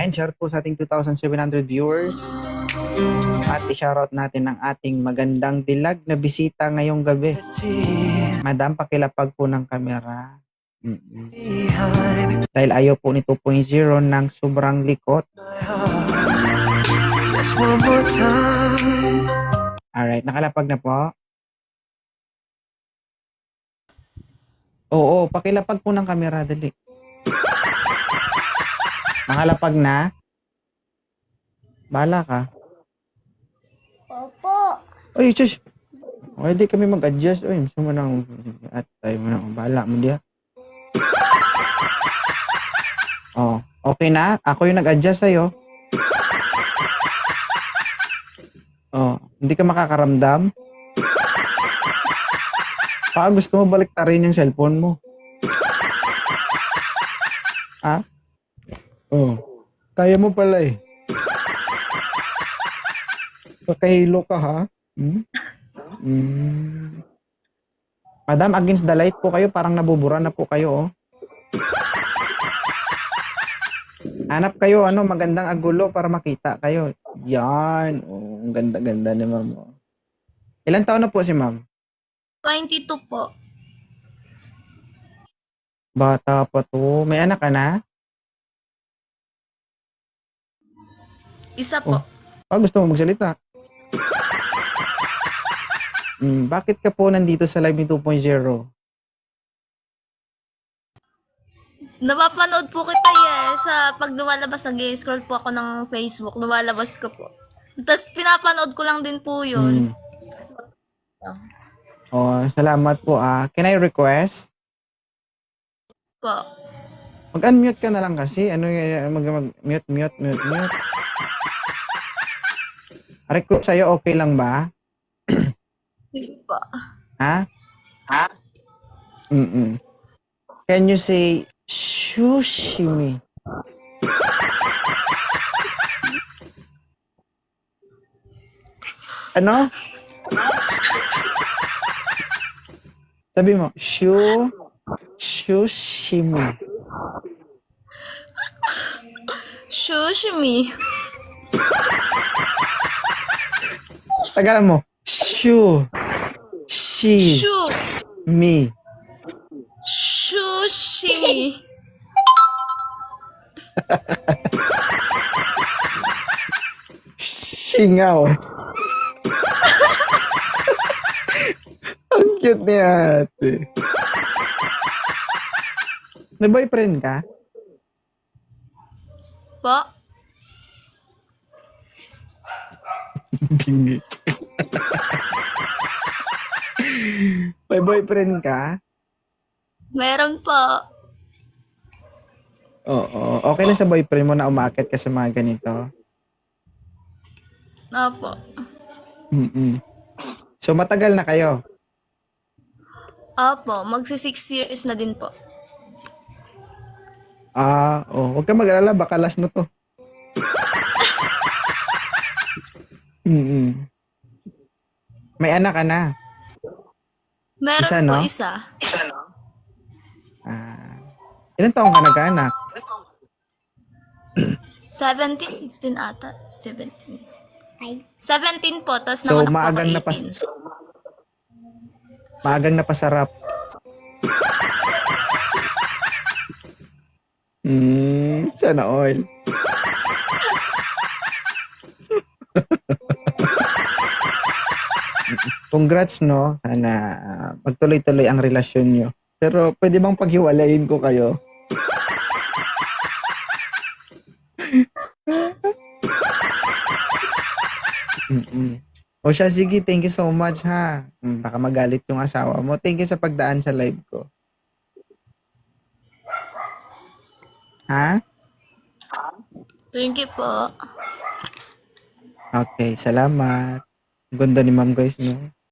And shout po sa ating 2,700 viewers. At i-shoutout natin ang ating magandang dilag na bisita ngayong gabi. Madam, pakilapag po ng kamera. Dahil ayaw po ni 2.0 ng sobrang likot. Alright, nakalapag na po. Oo, pakilapag po ng kamera, dali. Nakalapag na? Bahala ka. Opo. Uy, shush! Okay, di kami mag-adjust. Uy, gusto mo nang at tayo mo nang bahala mo diya. Oh, okay na? Ako yung nag-adjust sa'yo. Oh, hindi ka makakaramdam? Baka gusto mo baliktarin yung cellphone mo. Ha? Oh, kaya mo pala eh. Pakahilo ka ha? Madam, against the light po kayo. Parang nabubura na po kayo oh. Hanap kayo, magandang agulo para makita kayo. Yan. Oh, ang ganda-ganda ni ma'am. Ilan taon na po si ma'am? 22 po. Bata pa to. May anak ka na? Isa po. Gusto mo magsalita? Bakit ka po nandito sa live ni 2.0? Napapanood po kita sa pag lumalabas, nag-scroll po ako ng Facebook, lumalabas ko po. Tapos pinapanood ko lang din po yun. Oh, salamat po Can I request? Po. Mag-unmute ka na lang kasi. Mag-mute. Request sa'yo, okay lang ba? Sige po. Ha? Can you say sushimi? Ano? Sabi mo, sushimi. Shushimi. Tagalan mo, mi. Shushimi. Singaw. Ang cute ni ate. May boyfriend ka? Po. Bingi. May boyfriend ka? Meron po. Oo. Okay lang sa boyfriend mo na umaakit ka sa mga ganito? Opo. So, matagal na kayo? Opo. Magsi 6 years na din po. Huwag ka mag-alala. Baka last na to. May anak ka na? Meron Isa, po no? isa. Ilan taong ka nag-anak? 17, 16 ata. 17. 17 po, tapos So, nanganak po ako 18. maagang napasarap. Sana all. Congrats, no? Sana magtuloy-tuloy ang relasyon nyo. Pero pwede bang paghiwalayin ko kayo? O siya, sige, thank you so much ha. Baka magalit yung asawa mo. Thank you sa pagdaan sa live ko. Ha? Thank you po. Okay, salamat. Ganda ni ma'am guys, no?